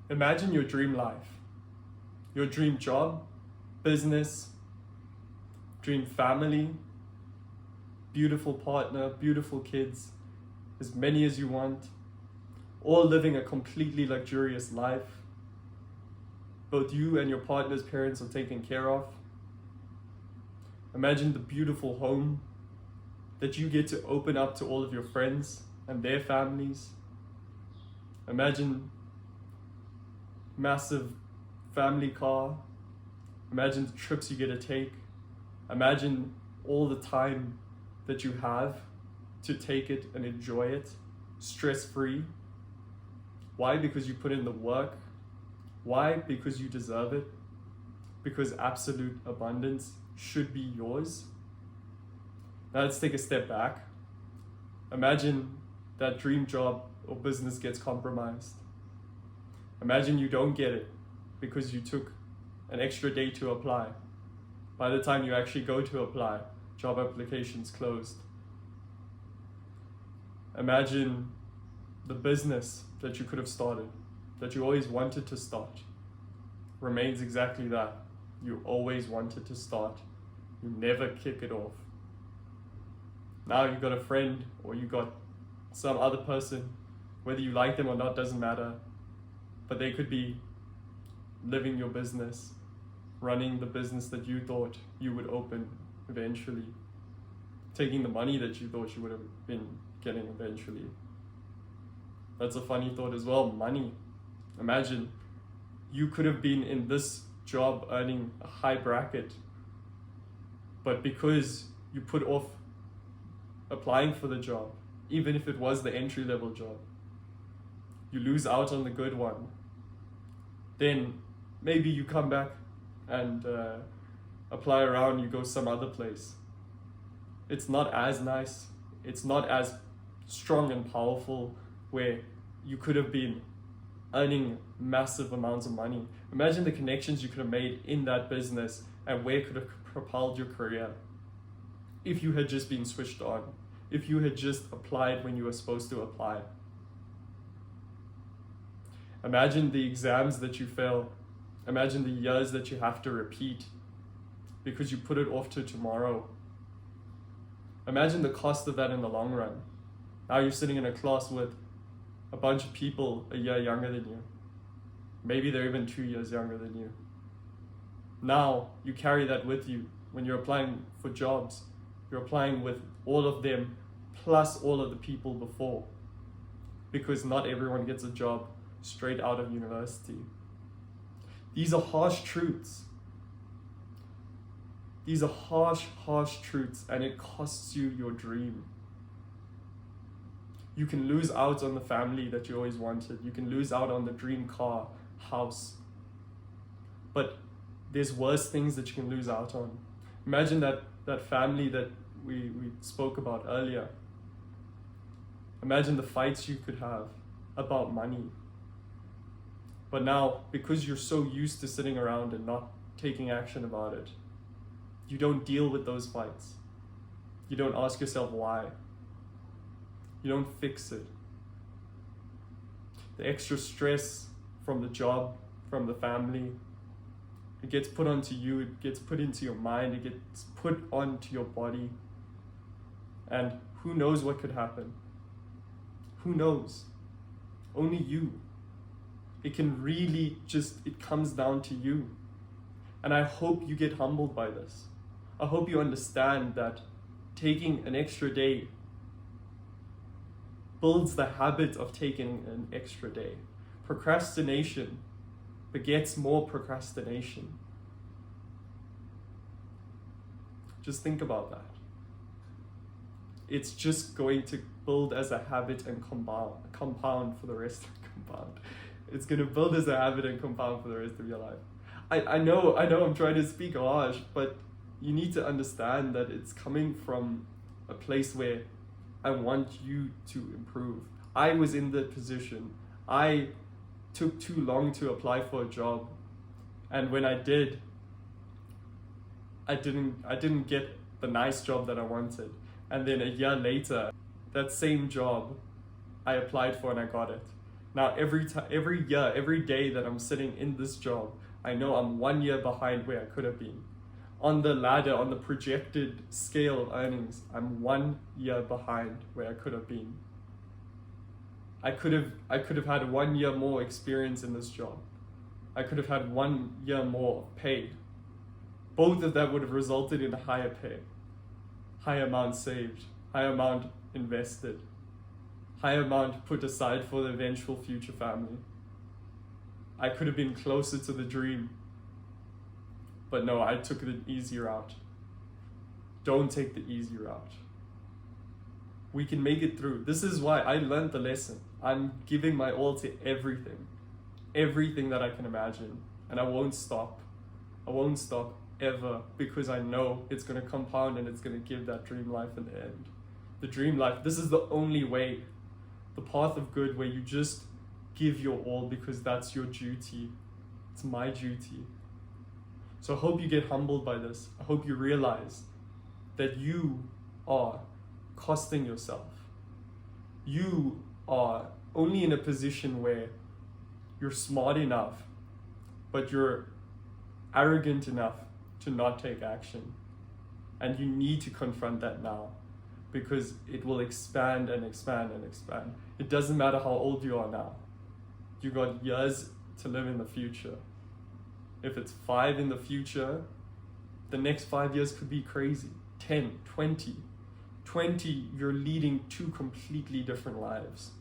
Imagine your dream life, your dream job, business, dream family, beautiful partner, beautiful kids, as many as you want, all living a completely luxurious life. Both you and your partner's parents are taken care of. Imagine the beautiful home that you get to open up to all of your friends and their families. Imagine massive family car. Imagine the trips you get to take. Imagine all the time that you have to take it and enjoy it, stress-free. Why? Because you put in the work. Why? Because you deserve it. Because absolute abundance should be yours. Now let's take a step back. Imagine that dream job or business gets compromised. Imagine you don't get it because you took an extra day to apply. By the time you actually go to apply, job application's closed. Imagine the business that you could have started, that you always wanted to start, remains exactly that. You always wanted to start. You never kick it off. Now you got a friend or you got some other person, whether you like them or not doesn't matter, but they could be living your business, running the business that you thought you would open eventually, taking the money that you thought you would have been getting eventually. That's a funny thought as well, money. Imagine you could have been in this job earning a high bracket, but because you put off applying for the job, even if it was the entry-level job, you lose out on the good one. Then maybe you come back and apply around, you go some other place. It's not as nice, it's not as strong and powerful where you could have been earning massive amounts of money. Imagine the connections you could have made in that business and where it could have propelled your career if you had just been switched on, if you had just applied when you were supposed to apply. Imagine the exams that you fail. Imagine the years that you have to repeat because you put it off to tomorrow. Imagine the cost of that in the long run. Now you're sitting in a class with a bunch of people a year younger than you. Maybe they're even 2 years younger than you. Now you carry that with you when you're applying for jobs. You're applying with all of them plus all of the people before, because not everyone gets a job straight out of university. These are harsh truths. These are harsh truths, and it costs you your dream. You can lose out on the family that you always wanted. You can lose out on the dream car, house. But there's worse things that you can lose out on. Imagine that family that we spoke about earlier. Imagine the fights you could have about money. But now, because you're so used to sitting around and not taking action about it, you don't deal with those fights. You don't ask yourself why. You don't fix it. The extra stress from the job, from the family, it gets put onto you, it gets put into your mind, it gets put onto your body. And who knows what could happen? Who knows? Only you. It can really it comes down to you. And I hope you get humbled by this. I hope you understand that taking an extra day builds the habit of taking an extra day. Procrastination begets more procrastination. Just think about that. It's just going to build as a habit and compound for the rest of It's going to build as a habit and compound for the rest of your life. I know I'm trying to speak harsh, but you need to understand that it's coming from a place where I want you to improve. I was in that position. I took too long to apply for a job, and when I did, I didn't get the nice job that I wanted. And then a year later, that same job I applied for and I got it. Now every year, every day that I'm sitting in this job, I know I'm 1 year behind where I could have been. On the ladder, on the projected scale of earnings, I'm 1 year behind where I could have been. I could have had 1 year more experience in this job. I could have had 1 year more pay. Both of that would have resulted in a higher pay, higher amount saved, higher amount invested, higher amount put aside for the eventual future family. I could have been closer to the dream. But no, I took the easy route. Don't take the easy route. We can make it through. This is why I learned the lesson. I'm giving my all to everything that I can imagine. And I won't stop. I won't stop ever, because I know it's going to compound and it's going to give that dream life in the end. The dream life, this is the only way, the path of good, where you just give your all because that's your duty. It's my duty. So I hope you get humbled by this. I hope you realize that you are costing yourself. You are only in a position where you're smart enough, but you're arrogant enough to not take action. And you need to confront that now, because it will expand and expand and expand. It doesn't matter how old you are now. You got years to live in the future. If it's 5 in the future, the next 5 years could be crazy. 10, 20, you're leading 2 completely different lives.